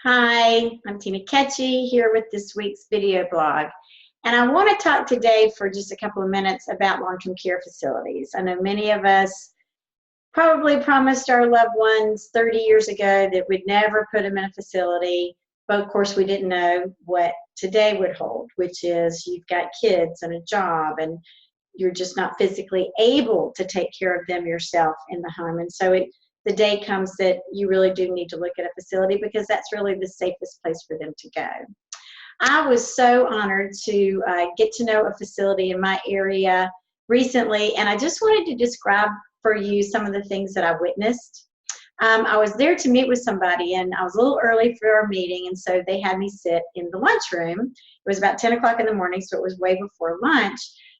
Hi, I'm Tina Ketchie here with this week's video blog. And I want to talk today for just a couple of minutes about long-term care facilities. I know many of us probably promised our loved ones 30 years ago that we'd never put them in a facility, but of course we didn't know what today would hold, which is you've got kids and a job and you're just not physically able to take care of them yourself in the home. And so the day comes that you really do need to look at a facility because that's really the safest place for them to go. I was so honored to get to know a facility in my area recently, and I just wanted to describe for you some of the things that I witnessed. I was there to meet with somebody, and I was a little early for our meeting, and so they had me sit in the lunchroom. It was about 10 o'clock in the morning, so it was way before lunch.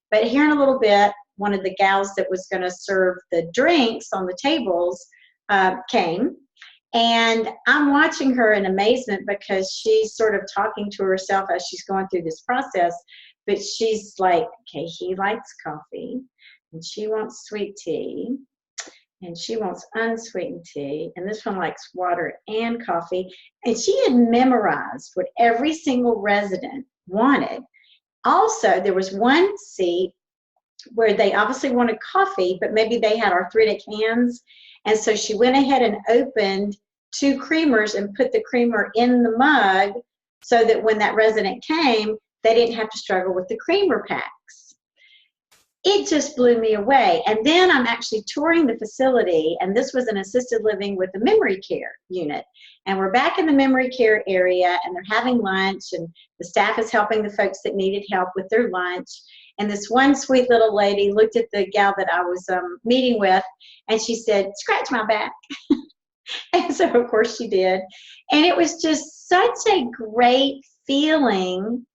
But here in a little bit, one of the gals that was going to serve the drinks on the tables came, and I'm watching her in amazement because she's sort of talking to herself as she's going through this process, but she's like, okay, he likes coffee, and she wants sweet tea, and she wants unsweetened tea, and this one likes water and coffee, and she had memorized what every single resident wanted. Also, there was one seat where they obviously wanted coffee, but maybe they had arthritic hands. And so she went ahead and opened 2 creamers and put the creamer in the mug so that when that resident came, they didn't have to struggle with the creamer packs. It just blew me away. And then I'm actually touring the facility, and this was an assisted living with a memory care unit. And we're back in the memory care area, and they're having lunch, and the staff is helping the folks that needed help with their lunch. And this one sweet little lady looked at the gal that I was meeting with, and she said, "Scratch my back." And so, of course, she did. And it was just such a great feeling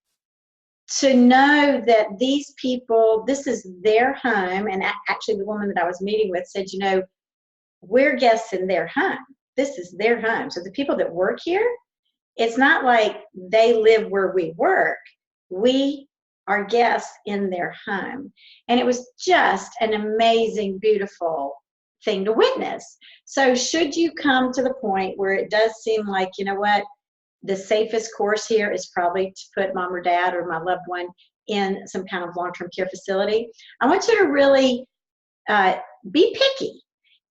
to know that these people, this is their home. And actually, the woman that I was meeting with said, you know, we're guests in their home. This is their home. So the people that work here, it's not like they live where we work. We are guests in their home. And it was just an amazing, beautiful thing to witness. So should you come to the point where it does seem like, you know what, the safest course here is probably to put mom or dad or my loved one in some kind of long-term care facility, I want you to really be picky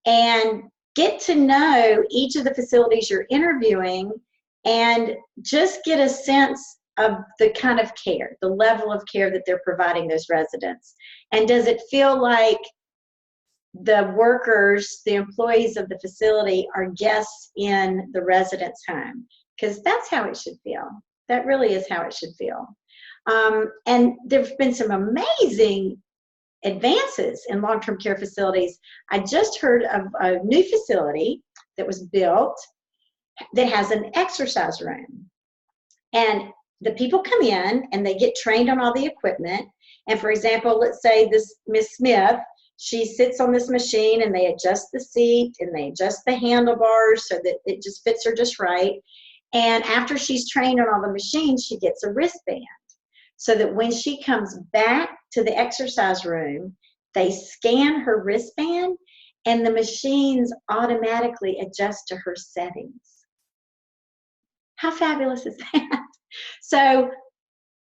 and get to know each of the facilities you're interviewing and just get a sense of the kind of care, the level of care that they're providing those residents. And does it feel like the workers, the employees of the facility are guests in the resident's home? Because that's how it should feel. That really is how it should feel. And there have been some amazing advances in long-term care facilities. I just heard of a new facility that was built that has an exercise room. And the people come in and they get trained on all the equipment. And for example, let's say this Miss Smith, she sits on this machine and they adjust the seat and they adjust the handlebars so that it just fits her just right. And after she's trained on all the machines, she gets a wristband so that when she comes back to the exercise room, they scan her wristband and the machines automatically adjust to her settings. How fabulous is that? So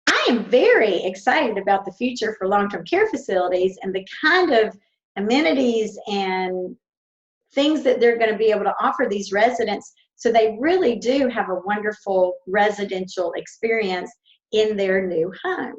I am very excited about the future for long-term care facilities and the kind of amenities and things that they're going to be able to offer these residents so they really do have a wonderful residential experience in their new home.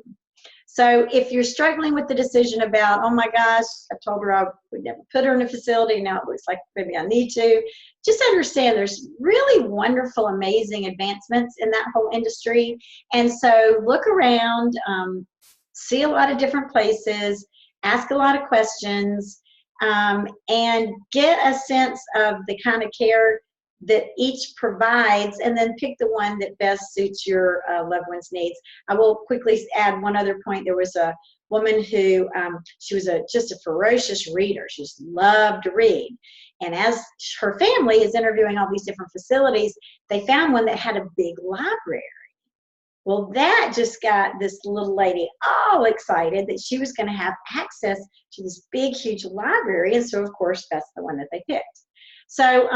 So if you're struggling with the decision about, oh my gosh, I told her I would never put her in a facility, now it looks like maybe I need to, just understand there's really wonderful, amazing advancements in that whole industry. And so look around, see a lot of different places, ask a lot of questions, and get a sense of the kind of care that each provides, and then pick the one that best suits your loved one's needs. I will quickly add one other point. There was a woman who, she was just a ferocious reader. She just loved to read. And as her family is interviewing all these different facilities, they found one that had a big library. Well, that just got this little lady all excited that she was going to have access to this big, huge library. And so, of course, that's the one that they picked. So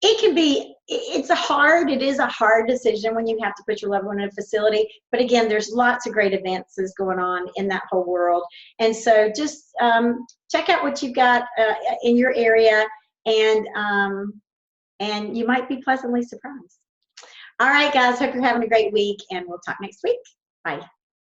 it can be, it is a hard decision when you have to put your loved one in a facility. But again, there's lots of great advances going on in that whole world. And so just check out what you've got in your area, and you might be pleasantly surprised. All right, guys, hope you're having a great week, and we'll talk next week. Bye.